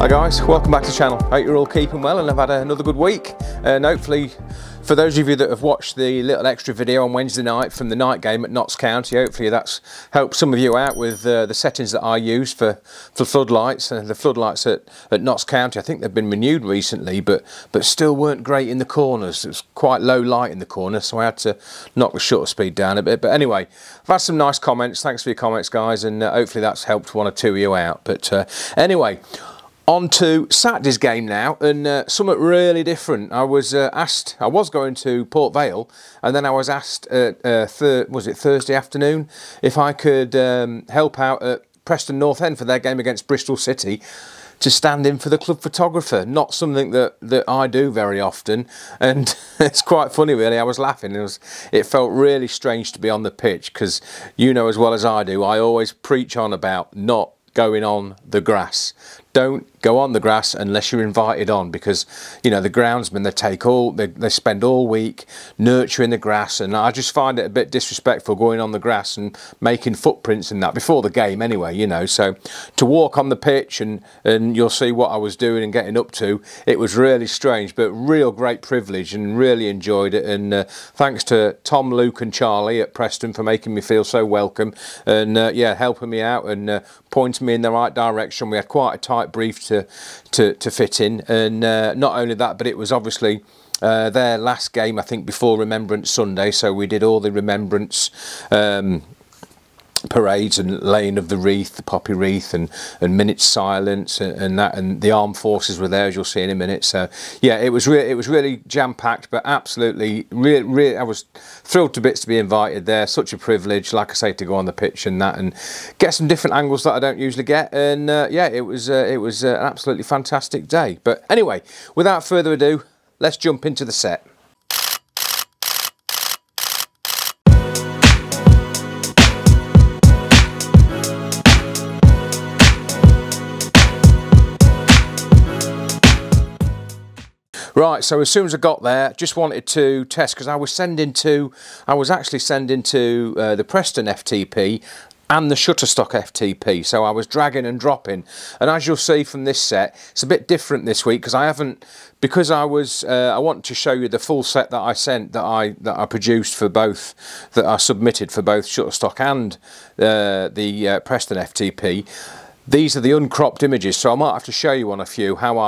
Hi guys, welcome back to the channel. Hope you're all keeping well and have had another good week. And hopefully, for those of you that have watched the little extra video on Wednesday night from the night game at Notts County, hopefully that's helped some of you out with the settings that I use for floodlights. The floodlights at Notts County, I think they've been renewed recently, but still weren't great in the corners. It was quite low light in the corner, so I had to knock the shutter speed down a bit. But anyway, I've had some nice comments. Thanks for your comments, guys, and hopefully that's helped one or two of you out. But anyway, on to Saturday's game now, and something really different. I was asked, I was going to Port Vale, and then I was asked, was it Thursday afternoon, if I could help out at Preston North End for their game against Bristol City, to stand in for the club photographer. Not something that I do very often, and it's quite funny really. I was laughing. It felt really strange to be on the pitch, because you know as well as I do, I always preach on about not going on the grass. Don't go on the grass unless you're invited on, because you know the groundsmen, they spend all week nurturing the grass, and I just find it a bit disrespectful going on the grass and making footprints and that before the game anyway, you know. So to walk on the pitch and you'll see what I was doing and getting up to, it was really strange, but real great privilege, and really enjoyed it. And thanks to Tom, Luke and Charlie at Preston for making me feel so welcome, and yeah, helping me out and pointing me in the right direction. We had quite a tight brief to fit in, and not only that, but it was obviously their last game, I think, before Remembrance Sunday, so we did all the remembrance parades and laying of the wreath, the poppy wreath, and minutes silence and that, and the armed forces were there, as you'll see in a minute. So yeah, it was really jam-packed, but absolutely really I was thrilled to bits to be invited there. Such a privilege, like I say, to go on the pitch and that and get some different angles that I don't usually get. And yeah, it was an absolutely fantastic day. But anyway, without further ado, let's jump into the set. Right, so as soon as I got there, just wanted to test, because I was actually sending to the Preston FTP and the Shutterstock FTP, so I was dragging and dropping. And as you'll see from this set, it's a bit different this week, because I want to show you the full set that I sent, that I produced for both, that I submitted for both Shutterstock and the Preston FTP. These are the uncropped images, so I might have to show you on a few how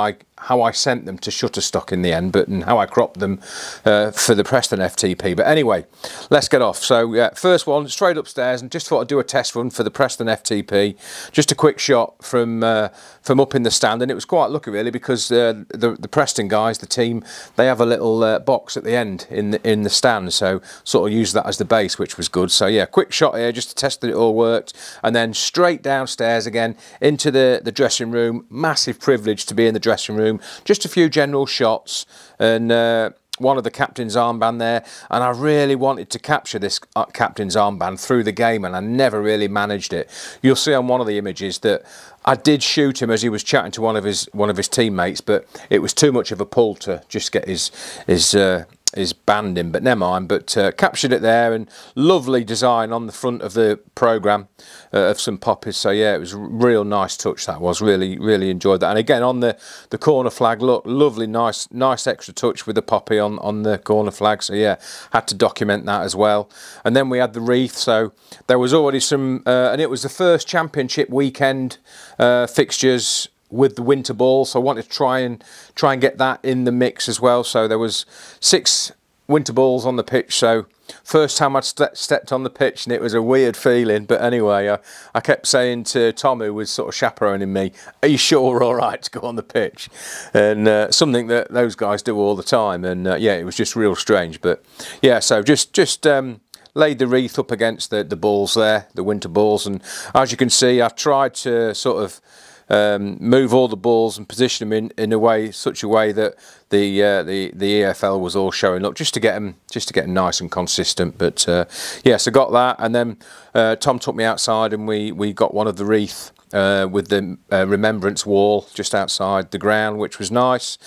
I sent them to Shutterstock in the end, and how I cropped them for the Preston FTP. But anyway, let's get off. So yeah, first one, straight upstairs, and just thought I'd do a test run for the Preston FTP. Just a quick shot from up in the stand, and it was quite lucky really, because the Preston guys, the team, they have a little box at the end in the stand, so sort of used that as the base, which was good. So yeah, quick shot here just to test that it all worked, and then straight downstairs again into the dressing room. Massive privilege to be in the dressing room. Just a few general shots, and one of the captain's armband there, and I really wanted to capture this captain's armband through the game, and I never really managed it. You'll see on one of the images that I did shoot him as he was chatting to one of his teammates, but it was too much of a pull to just get his band in, but never mind. But captured it there, and lovely design on the front of the programme of some poppies. So yeah, it was a real nice touch. That was really enjoyed that. And again, on the corner flag, look, lovely, nice extra touch with the poppy on the corner flag. So yeah, had to document that as well. And then we had the wreath, so there was already some and it was the first championship weekend fixtures with the winter ball, so I wanted to try and get that in the mix as well. So there was 6 winter balls on the pitch, so first time I'd stepped on the pitch, and it was a weird feeling. But anyway, I kept saying to Tom, who was sort of chaperoning me, "Are you sure we're all right to go on the pitch?" And something that those guys do all the time. And yeah, it was just real strange. But yeah, so just laid the wreath up against the balls there, the winter balls, and as you can see, I tried to sort of move all the balls and position them in such a way that the EFL was all showing up, just to get them nice and consistent. But yeah, so got that, and then Tom took me outside, and we got one of the wreath with the remembrance wall just outside the ground, which was nice.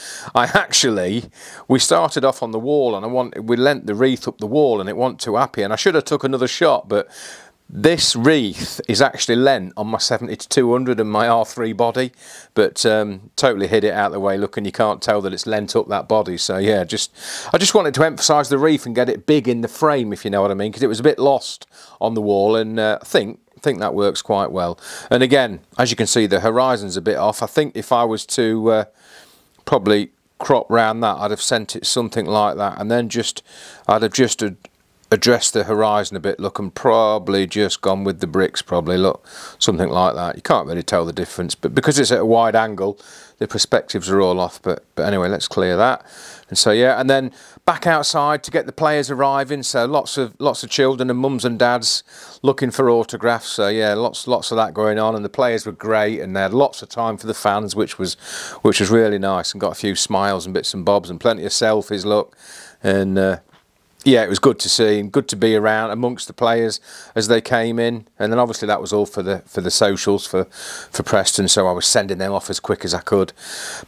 We started off on the wall, and we lent the wreath up the wall, and it wasn't too happy, and I should have took another shot, but This wreath is actually lent on my 70 to 200 and my R3 body, but totally hid it out of the way. Look, and you can't tell that it's lent up that body. So yeah, I just wanted to emphasise the wreath and get it big in the frame, if you know what I mean, because it was a bit lost on the wall, and I think that works quite well. And again, as you can see, the horizon's a bit off. I think if I was to probably crop round that, I'd have sent it something like that, and then I'd have just addressed the horizon a bit, look, and probably just gone with the bricks, probably, look, something like that. You can't really tell the difference, but because it's at a wide angle, the perspectives are all off. But anyway, let's clear that. And so yeah, and then back outside to get the players arriving. So lots of children and mums and dads looking for autographs. So yeah, lots of that going on, and the players were great, and they had lots of time for the fans, which was really nice, and got a few smiles and bits and bobs and plenty of selfies. Look, and yeah, it was good to see and good to be around amongst the players as they came in. And then obviously that was all for the socials for Preston, so I was sending them off as quick as I could.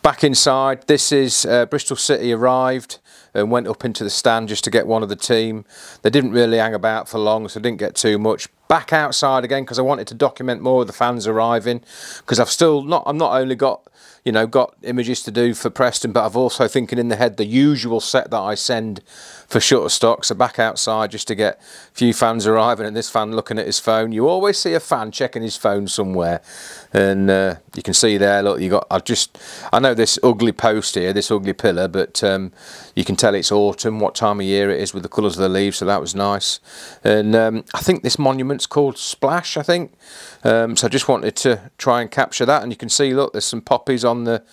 Back inside, this is Bristol City arrived and went up into the stand just to get one of the team. They didn't really hang about for long, so I didn't get too much. Back outside again because I wanted to document more of the fans arriving, because I've not only got, you know, got images to do for Preston, but I've also thinking in the head the usual set that I send for Shutterstock. So back outside just to get a few fans arriving, and this fan looking at his phone. You always see a fan checking his phone somewhere, and you can see there, look, you got, I know this ugly post here, this ugly pillar, but you can tell it's autumn, what time of year it is with the colours of the leaves, so that was nice. And I think this monument's called Splash, I think. So I just wanted to try and capture that, and you can see, look, there's some poppies on the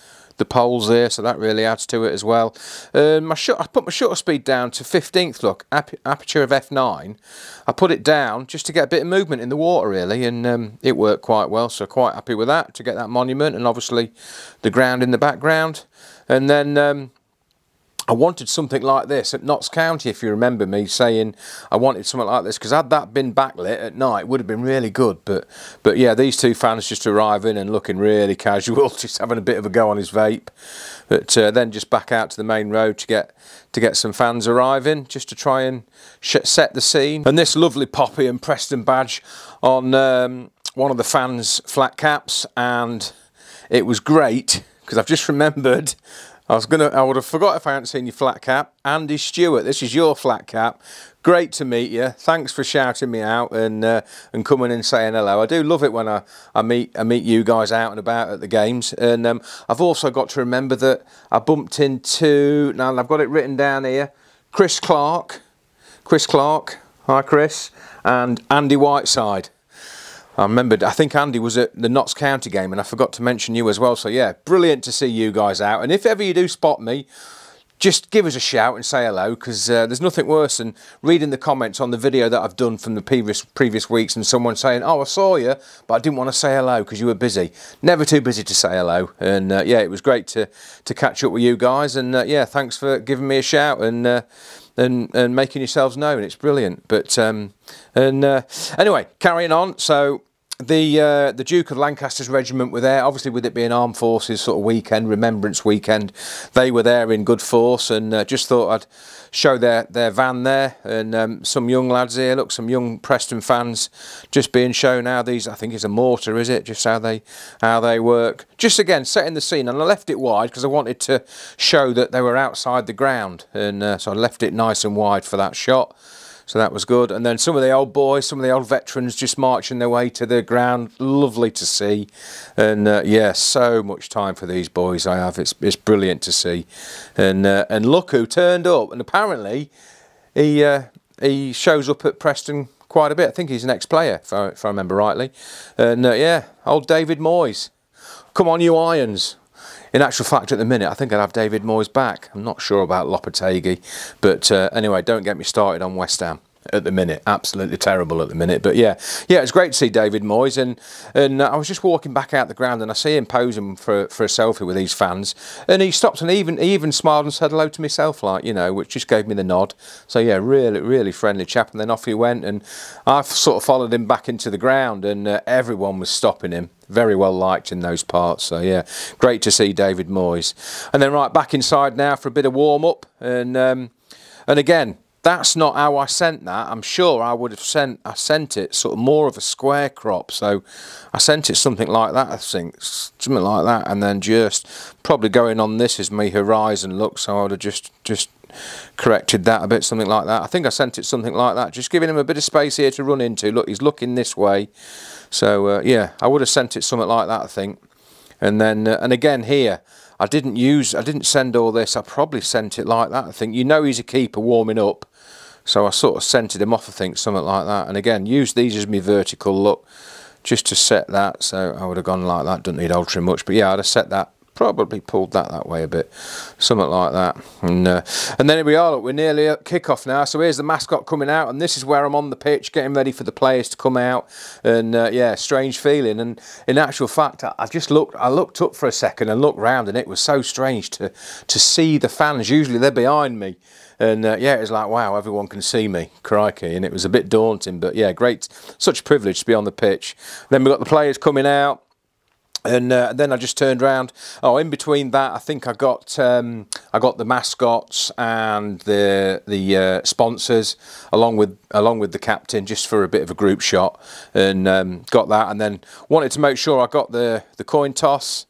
poles there, so that really adds to it as well. I put my shutter speed down to 15th, look, aperture of f9. I put it down just to get a bit of movement in the water, really, and it worked quite well, so quite happy with that, to get that monument, and obviously the ground in the background. And then I wanted something like this at Notts County, if you remember me saying I wanted something like this, because had that been backlit at night, it would have been really good. But yeah, these two fans just arriving and looking really casual, just having a bit of a go on his vape. But then just back out to the main road to get some fans arriving, just to try and set the scene. And this lovely poppy and Preston badge on one of the fans' flat caps, and it was great because I've just remembered. I would have forgot if I hadn't seen your flat cap. Andy Stewart, this is your flat cap. Great to meet you. Thanks for shouting me out and coming and saying hello. I do love it when I meet you guys out and about at the games. And I've also got to remember that I bumped into, now I've got it written down here, Chris Clark, hi Chris, and Andy Whiteside. I remembered, I think Andy was at the Notts County game, and I forgot to mention you as well. So yeah, brilliant to see you guys out. And if ever you do spot me, just give us a shout and say hello, because there's nothing worse than reading the comments on the video that I've done from the previous weeks, and someone saying, oh, I saw you, but I didn't want to say hello because you were busy. Never too busy to say hello. And yeah, it was great to catch up with you guys. And yeah, thanks for giving me a shout and making yourselves known. It's brilliant. But anyway, carrying on. So the Duke of Lancaster's regiment were there, obviously with it being Armed Forces sort of weekend, Remembrance weekend. They were there in good force, and just thought I'd show their van there, and some young lads here, look, some young Preston fans just being shown how these, I think it's a mortar, is it, just how they work. Just again setting the scene, and I left it wide because I wanted to show that they were outside the ground, and so I left it nice and wide for that shot. So that was good. And then some of the old boys, some of the old veterans just marching their way to the ground. Lovely to see. And yeah, so much time for these boys I have. It's brilliant to see. And look who turned up. And apparently he shows up at Preston quite a bit. I think he's an ex-player, if I remember rightly. And yeah, old David Moyes. Come on, you Irons. In actual fact, at the minute, I think I'd have David Moyes back. I'm not sure about Lopetegui. But anyway, don't get me started on West Ham at the minute. Absolutely terrible at the minute. But yeah, it's great to see David Moyes. And I was just walking back out the ground, and I see him posing for a selfie with these fans. And he stopped and he even smiled and said hello to myself, like, you know, which just gave me the nod. So yeah, really, really friendly chap. And then off he went. And I sort of followed him back into the ground, and everyone was stopping him. Very well liked in those parts. So yeah, great to see David Moyes. And then right back inside now for a bit of warm up. And again, that's not how I sent that. I'm sure I would have sent it sort of more of a square crop, so I sent it something like that, I think, something like that, and then just probably going on this is my horizon look, so I would have just corrected that a bit, something like that. I think I sent it something like that, just giving him a bit of space here to run into. Look, he's looking this way, so yeah, I would have sent it something like that, I think. And then and again here, I didn't send all this. I probably sent it like that, I think. You know, he's a keeper warming up, so I sort of centered him off, I think, something like that. And again, use these as my vertical look, just to set that. So I would have gone like that. Doesn't need altering much, but yeah, I'd have set that. Probably pulled that way a bit, something like that. And then here we are, look, we're nearly at kick-off now. So here's the mascot coming out, and this is where I'm on the pitch getting ready for the players to come out. And yeah, strange feeling. And in actual fact, I looked up for a second and looked round, and it was so strange to see the fans. Usually they're behind me. And yeah, it was like, wow, everyone can see me, crikey. And it was a bit daunting, but yeah, great, such a privilege to be on the pitch. Then we've got the players coming out. And then I just turned round. Oh, in between that, I think I got the mascots and the sponsors along with the captain, just for a bit of a group shot, and got that. And then wanted to make sure I got the coin toss.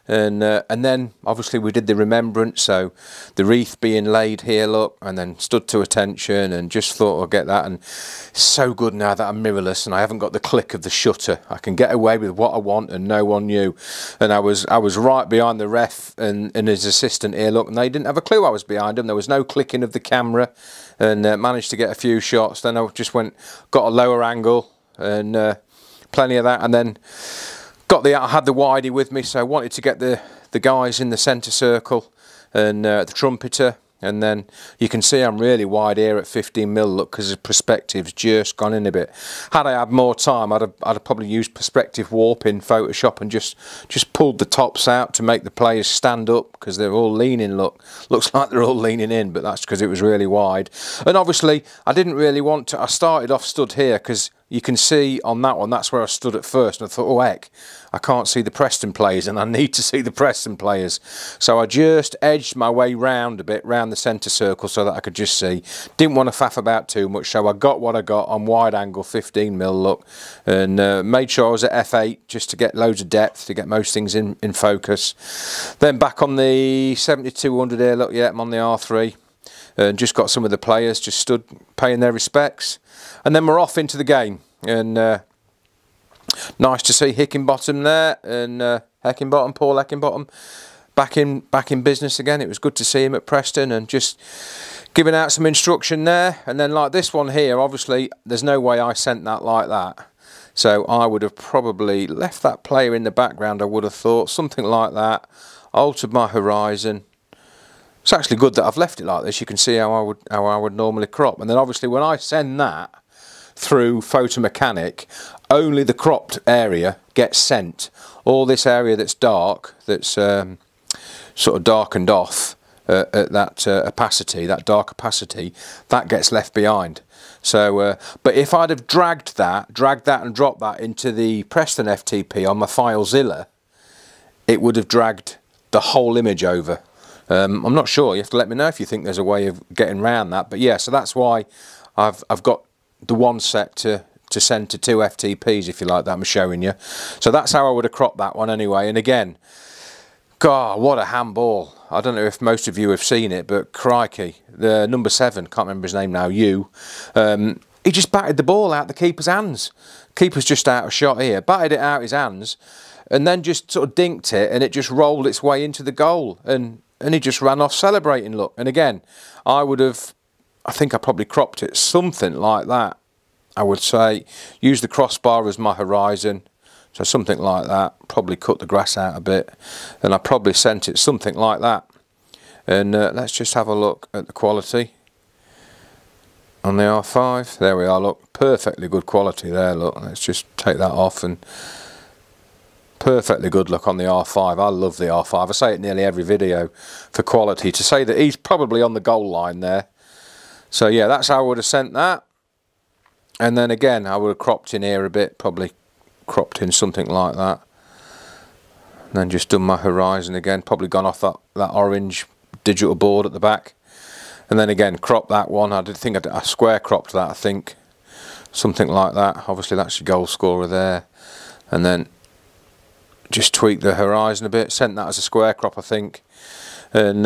And then obviously we did the remembrance, so the wreath being laid here, look, and then stood to attention, and just thought I'll get that. And it's so good now that I'm mirrorless and I haven't got the click of the shutter. I can get away with what I want and no one knew. And I was right behind the ref and his assistant here, look, and they didn't have a clue I was behind them. There was no clicking of the camera, and managed to get a few shots. Then I just got a lower angle, and plenty of that, and then I had the widey with me, so I wanted to get the guys in the centre circle, and the trumpeter, and then you can see I'm really wide here at 15mm, look, because the perspective's just gone in a bit. Had I had more time, I'd have probably used perspective warp in Photoshop and just pulled the tops out to make the players stand up, because they're all leaning, looks like they're all leaning in, but that's because it was really wide. And obviously I didn't really want to, I started off stood here, because you can see on that one, that's where I stood at first, and I thought, oh heck, I can't see the Preston players, and I need to see the Preston players. So I just edged my way round a bit, round the centre circle, so that I could just see. Didn't want to faff about too much, so I got what I got on wide angle 15mm look, and made sure I was at f8 just to get loads of depth, to get most things in focus. Then back on the 7200 here, look, yeah, I'm on the R3. And just got some of the players just stood paying their respects, and then we're off into the game. And nice to see Hickenbottom there, and Paul Heckingbottom back in business again. It was good to see him at Preston and just giving out some instruction there. And then like this one here, obviously there's no way I sent that like that, so I would have probably left that player in the background. I would have thought something like that, altered my horizon. It's actually good that I've left it like this. You can see how I would normally crop. And then obviously when I send that through Photo Mechanic, only the cropped area gets sent. All this area that's dark, that's sort of darkened off at that opacity, that dark opacity, that gets left behind. So, but if I'd have dragged that and dropped that into the Preston FTP on my FileZilla, it would have dragged the whole image over. I'm not sure. You have to let me know if you think there's a way of getting around that. But yeah, so that's why I've got the one set to send to 2 FTPs, if you like, that I'm showing you. So that's how I would have cropped that one anyway. And again, God, what a handball. I don't know if most of you have seen it, but crikey, the number 7, can't remember his name now, he just batted the ball out the keeper's hands. Keeper's just out of shot here, batted it out his hands, and then just sort of dinked it, and it just rolled its way into the goal. And he just ran off celebrating, look. And again, I think I probably cropped it something like that. I would say use the crossbar as my horizon, so something like that. Probably cut the grass out a bit, and I probably sent it something like that. And let's just have a look at the quality on the R5. There we are, look, perfectly good quality there, look. Let's just take that off, and perfectly good look on the R5. I love the R5. I say it nearly every video for quality. To say that he's probably on the goal line there. So yeah, that's how I would have sent that. And then again, I would have cropped in here a bit, probably cropped in something like that. And then just done my horizon again, probably gone off that orange digital board at the back. And then again, crop that one. I did think I square cropped that, I think. Something like that. Obviously that's your goal scorer there. And then just tweak the horizon a bit. Sent that as a square crop, I think. And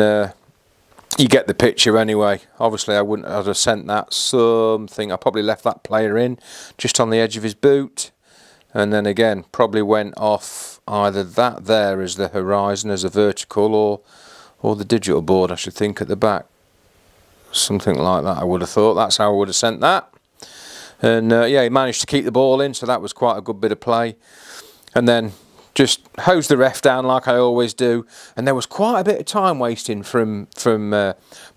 you get the picture anyway. Obviously I'd have sent that something. I probably left that player in just on the edge of his boot. And then again, probably went off either that there as the horizon as a vertical, or the digital board, I should think, at the back. Something like that, I would have thought. That's how I would have sent that. And yeah, he managed to keep the ball in, so that was quite a good bit of play. And then just hose the ref down like I always do. And there was quite a bit of time wasting from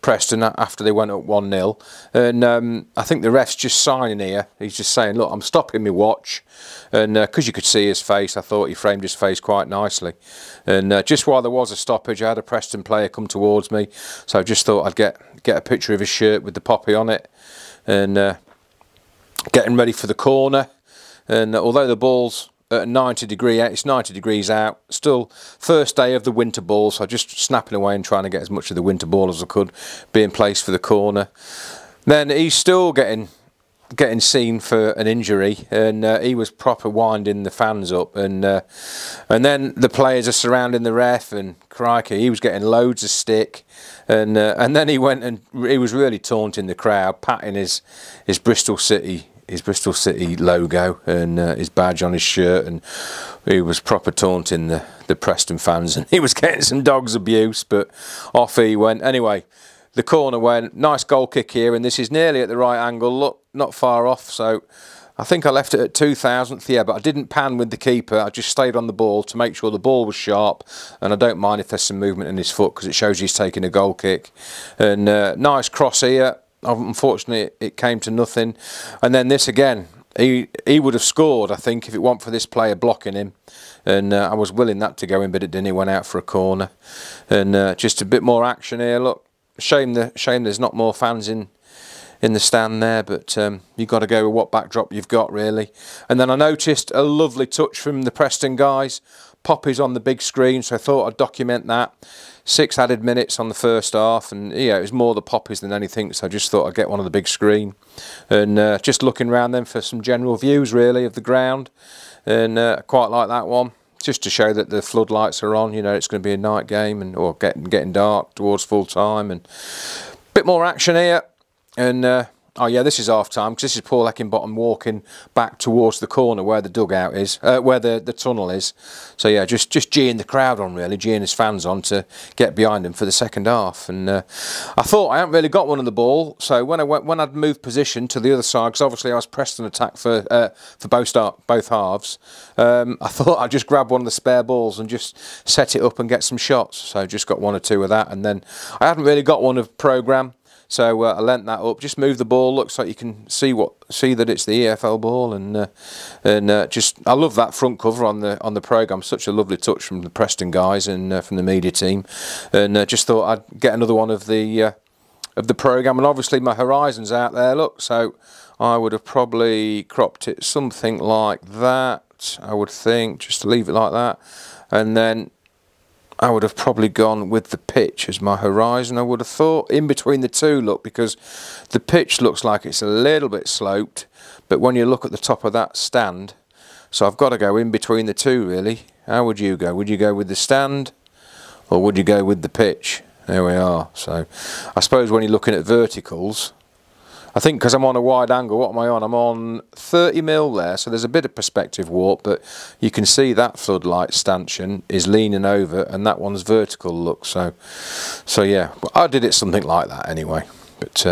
Preston after they went up 1-0. And I think the ref's just signing here. He's just saying, look, I'm stopping my watch. And because you could see his face, I thought he framed his face quite nicely. And just while there was a stoppage, I had a Preston player come towards me. So I just thought I'd get a picture of his shirt with the poppy on it. And getting ready for the corner. And although the ball's at 90 degrees, it's 90 degrees out, still first day of the winter ball, so just snapping away and trying to get as much of the winter ball as I could be in place for the corner. Then he's still getting seen for an injury, and he was proper winding the fans up, and then the players are surrounding the ref, and crikey, he was getting loads of stick, and then he went and he was really taunting the crowd, patting his Bristol City logo and his badge on his shirt, and he was proper taunting the Preston fans, and he was getting some dog's abuse, but off he went. Anyway, the corner went, nice goal kick here, and this is nearly at the right angle, look, not far off, so I think I left it at 2,000th, yeah, but I didn't pan with the keeper, I just stayed on the ball to make sure the ball was sharp, and I don't mind if there's some movement in his foot, because it shows he's taking a goal kick. And nice cross here. Unfortunately, it came to nothing. And then this again, he would have scored, I think, if it weren't for this player blocking him. And I was willing that to go in, but it didn't. He went out for a corner. And just a bit more action here. Look, shame there's not more fans in the stand there, but you've got to go with what backdrop you've got, really. And then I noticed a lovely touch from the Preston guys. Poppies on the big screen, so I thought I'd document that. 6 added minutes on the first half, and yeah, it was more the poppies than anything, so I just thought I'd get one on the big screen. And just looking around then for some general views, really, of the ground. And quite like that one, just to show that the floodlights are on, you know, it's going to be a night game, and or getting dark towards full time. And a bit more action here. And oh yeah, this is half time, because this is Paul Heckingbottom walking back towards the corner where the dugout is, where the tunnel is. So yeah, just geeing the crowd on, really, geeing his fans on to get behind him for the second half. And I thought I hadn't really got one on the ball, so when I'd moved position to the other side, because obviously I was Preston attack for both halves, I thought I'd just grab one of the spare balls and just set it up and get some shots. So just got 1 or 2 of that, and then I hadn't really got one of programme. So I lent that up, just moved the ball, looks like you can see that it's the EFL ball, and just I love that front cover on the programme. Such a lovely touch from the Preston guys and from the media team, and just thought I'd get another one of the programme. And obviously my horizon's out there, look, so I would have probably cropped it something like that, I would think, just to leave it like that, and then I would have probably gone with the pitch as my horizon, I would have thought, in between the two, look, because the pitch looks like it's a little bit sloped, but when you look at the top of that stand, so I've got to go in between the two, really. How would you go? Would you go with the stand, or would you go with the pitch? There we are. So I suppose when you're looking at verticals, I think because I'm on a wide angle, what am I on? I'm on 30mm there, so there's a bit of perspective warp, but you can see that floodlight stanchion is leaning over, and that one's vertical, look. So yeah, I did it something like that anyway. But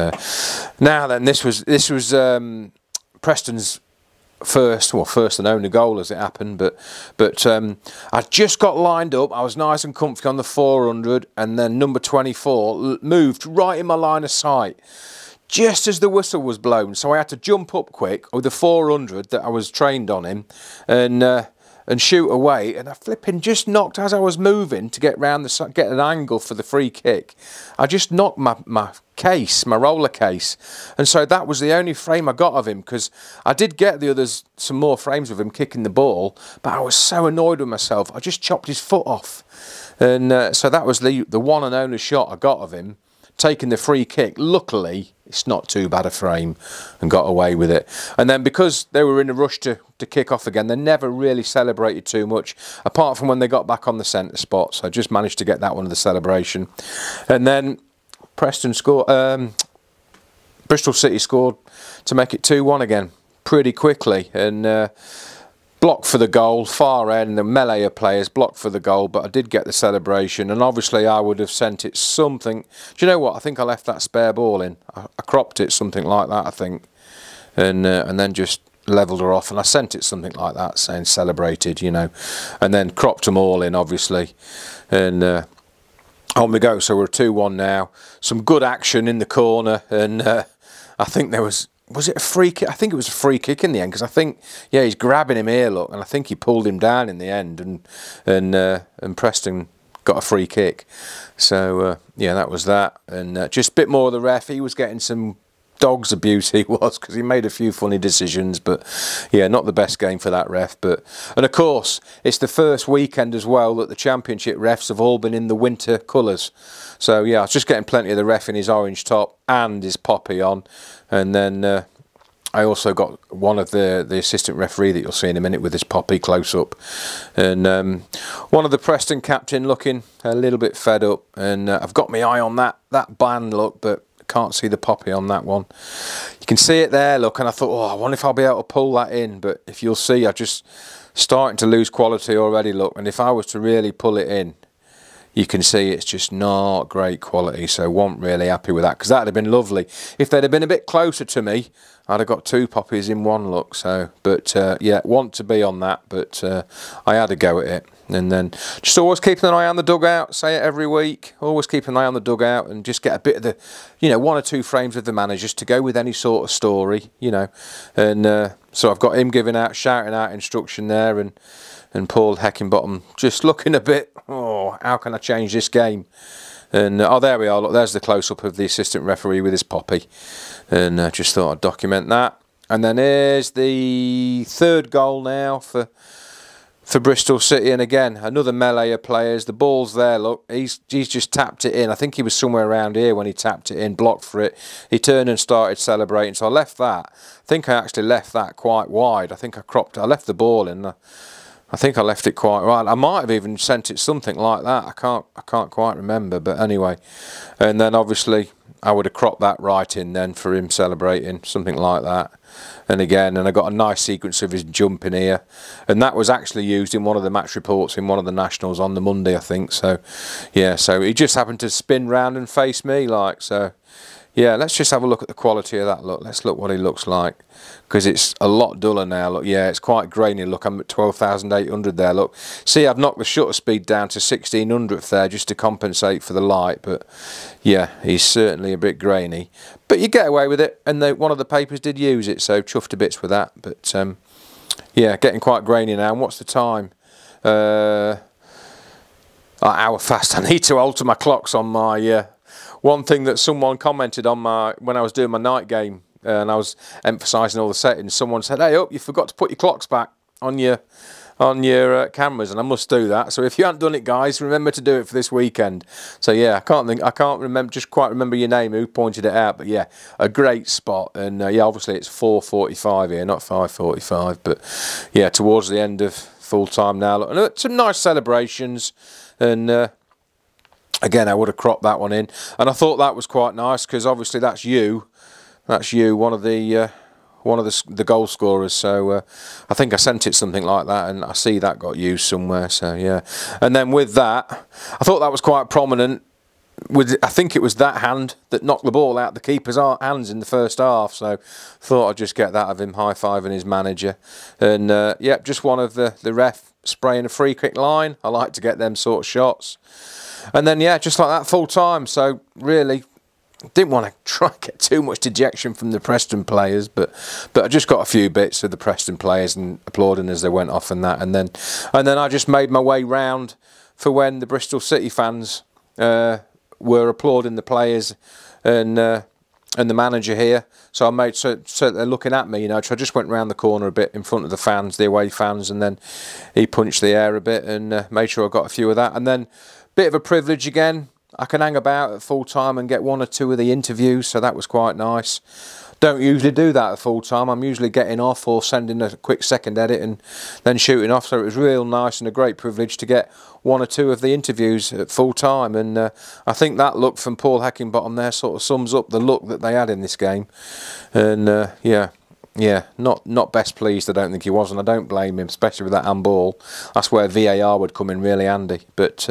now then, this was Preston's first and only goal as it happened, but I just got lined up, I was nice and comfy on the 400, and then number 24 moved right in my line of sight just as the whistle was blown, so I had to jump up quick with the 400 that I was trained on him, and shoot away, and I flipping just knocked, as I was moving to get round get an angle for the free kick, I just knocked my case, my roller case, and so that was the only frame I got of him, because I did get the others some more frames of him kicking the ball, but I was so annoyed with myself, I just chopped his foot off, and so that was the one and only shot I got of him taking the free kick. Luckily, it's not too bad a frame, and got away with it. And then because they were in a rush to kick off again, they never really celebrated too much, apart from when they got back on the centre spot. So I just managed to get that one of the celebration. And then Preston scored, Bristol City scored to make it 2-1 again pretty quickly, and blocked for the goal, far end, the melee of players blocked for the goal, but I did get the celebration, and obviously I would have sent it something. Do you know what? I think I left that spare ball in. I cropped it something like that, I think, and then just levelled her off, and I sent it something like that, saying celebrated, you know, and then cropped them all in, obviously, and on we go. So we're 2-1 now. Some good action in the corner, and I think there was it a free kick? I think it was a free kick in the end, because I think, yeah, he's grabbing him here, look, and I think he pulled him down in the end, and Preston got a free kick. So yeah, that was that, and just a bit more of the ref. He was getting some dog's abuse, he was, because he made a few funny decisions, but yeah, not the best game for that ref. But, and of course, it's the first weekend as well that the championship refs have all been in the winter colours. So yeah, I was just getting plenty of the ref in his orange top and his poppy on, and then I also got one of the assistant referee that you'll see in a minute with his poppy close up, and one of the Preston captain looking a little bit fed up, and I've got my eye on that band, look, but can't see the poppy on that one. You can see it there, look, and I thought, oh, I wonder if I'll be able to pull that in, but if you'll see, I'm just starting to lose quality already, look, and if I was to really pull it in, you can see it's just not great quality, so wasn't really happy with that, because that'd have been lovely. If they'd have been a bit closer to me, I'd have got 2 poppies in one, look. So, but yeah, want to be on that, but I had a go at it. And then just always keeping an eye on the dugout, say it every week, always keep an eye on the dugout, and just get a bit of the, you know, 1 or 2 frames of the managers to go with any sort of story, you know. And so I've got him shouting out instruction there, and Paul Heckingbottom just looking a bit, oh, how can I change this game? And oh, there we are, look, there's the close-up of the assistant referee with his poppy, and just thought I'd document that. And then here's the 3rd goal now for Bristol City, and again, another melee of players. The ball's there, look, he's just tapped it in. I think he was somewhere around here when he tapped it in, blocked for it. He turned and started celebrating, so I left that. I think I actually left that quite wide. I think I left the ball in. I think I left it quite right. I might have even sent it something like that. I can't quite remember, but anyway. And then obviously I would have cropped that right in then for him celebrating, something like that. And again, and I got a nice sequence of his jumping here, and that was actually used in one of the match reports in one of the nationals on the Monday, I think. So yeah, so he just happened to spin round and face me, like, so. Yeah, let's just have a look at the quality of that, look. Let's look what he looks like, because it's a lot duller now, look. Yeah, it's quite grainy, look. I'm at 12,800 there, look. See, I've knocked the shutter speed down to 1600th there just to compensate for the light, but yeah, he's certainly a bit grainy. But you get away with it, and one of the papers did use it, so chuffed to bits with that. But yeah, getting quite grainy now. And what's the time? Hour fast. I need to alter my clocks on my... One thing that someone commented on when I was doing my night game, and I was emphasising all the settings, someone said, "Hey, up, you forgot to put your clocks back on your cameras," and I must do that. So if you haven't done it, guys, remember to do it for this weekend. So yeah, I can't remember, just quite remember your name, who pointed it out, but yeah, a great spot. And yeah, obviously it's 4:45 here, not 5:45, but yeah, towards the end of full time now. Look, and some nice celebrations, and again, I would have cropped that one in, and I thought that was quite nice, because obviously that's you, one of the goal scorers. So I think I sent it something like that, and I see that got used somewhere. So yeah, and then with that, I thought that was quite prominent. I think it was that hand that knocked the ball out the keeper's hands in the first half. So thought I'd just get that of him high-fiving his manager, and yeah, just one of the ref spraying a free kick line. I like to get them sort of shots. And then, yeah, just like that, full time. So, really, didn't want to try and get too much dejection from the Preston players, but I just got a few bits of the Preston players and applauding as they went off and that. And then I just made my way round for when the Bristol City fans were applauding the players and the manager here. So I made so they're looking at me, you know. So I just went round the corner a bit in front of the fans, the away fans, and then he punched the air a bit and made sure I got a few of that. And then bit of a privilege again. I can hang about at full time and get 1 or 2 of the interviews, so that was quite nice. Don't usually do that at full time. I'm usually getting off or sending a quick second edit and then shooting off, so it was real nice and a great privilege to get 1 or 2 of the interviews at full time. And I think that look from Paul Heckingbottom there sort of sums up the look that they had in this game. And yeah, not best pleased, I don't think he was, and I don't blame him, especially with that handball. That's where VAR would come in really handy. But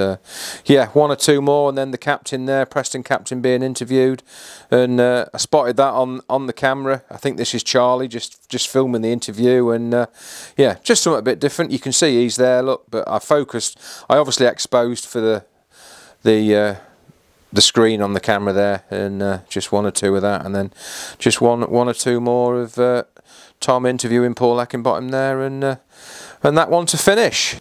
yeah, 1 or 2 more, and then the captain there, Preston captain, being interviewed, and I spotted that on the camera. I think this is Charlie just filming the interview, and yeah, just something a bit different. You can see he's there, look, but I obviously exposed for the screen on the camera there, and just 1 or 2 of that, and then just one or 2 more of Tom interviewing Paul Heckingbottom there, and that one to finish.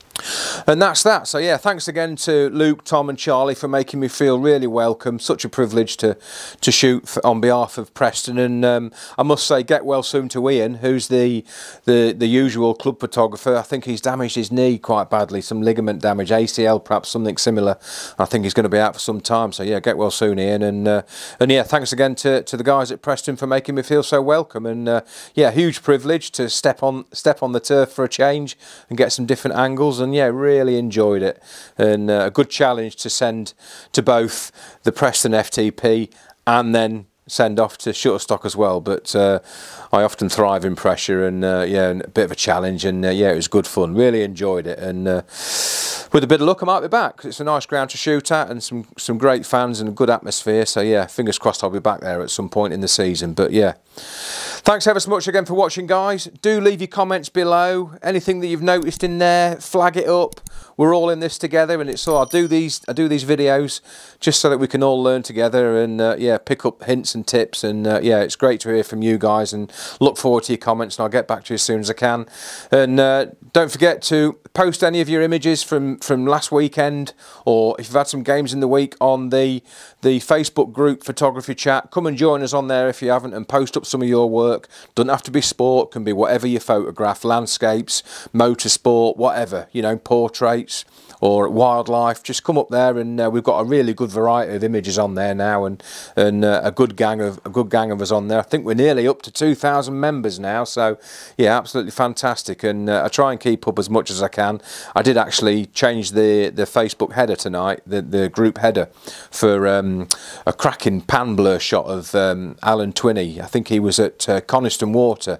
And that's that. So yeah, thanks again to Luke, Tom and Charlie for making me feel really welcome. Such a privilege to shoot on behalf of Preston. And I must say, get well soon to Ian, who's the usual club photographer. I think he's damaged his knee quite badly, some ligament damage, ACL perhaps, something similar. I think he's going to be out for some time. So yeah, get well soon, Ian. And yeah, thanks again to the guys at Preston for making me feel so welcome. And yeah, huge privilege to step on the turf for a change and get some different angles. And yeah, really enjoyed it, and a good challenge to send to both the Preston FTP and then send off to Shutterstock as well. But I often thrive in pressure, and yeah, and a bit of a challenge, and yeah, it was good fun. Really enjoyed it, and with a bit of luck I might be back, 'cause it's a nice ground to shoot at and some great fans and a good atmosphere. So yeah, fingers crossed I'll be back there at some point in the season. But yeah, thanks ever so much again for watching, guys. Do leave your comments below. Anything that you've noticed in there, flag it up. We're all in this together, and it's so I do these videos just so that we can all learn together, and yeah, pick up hints and tips. And yeah, it's great to hear from you guys, and look forward to your comments, and I'll get back to you as soon as I can. And don't forget to post any of your images from last weekend, or if you've had some games in the week, on the Facebook group Photography Chat. Come and join us on there if you haven't, and post up some of your work. Doesn't have to be sport, can be whatever you photograph, landscapes, motorsport, whatever, you know, portraits or wildlife. Just come up there, and we've got a really good variety of images on there now, and a good gang of us on there. I think we're nearly up to 2,000 members now, so yeah, absolutely fantastic. And I try and keep up as much as I can. I did actually change the Facebook header tonight, the group header, for a cracking pan blur shot of Alan Twinney. I think he was at Coniston Water,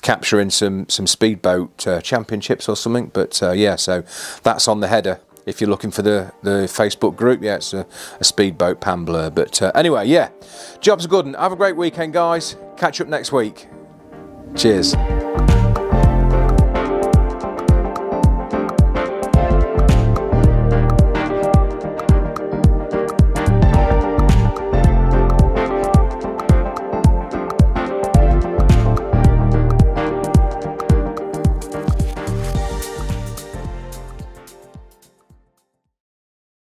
capturing some speedboat championships or something. But yeah, so that's on the header if you're looking for the Facebook group. Yeah, it's a speedboat pan blur. But anyway, yeah, job's good, and have a great weekend, guys. Catch up next week. Cheers.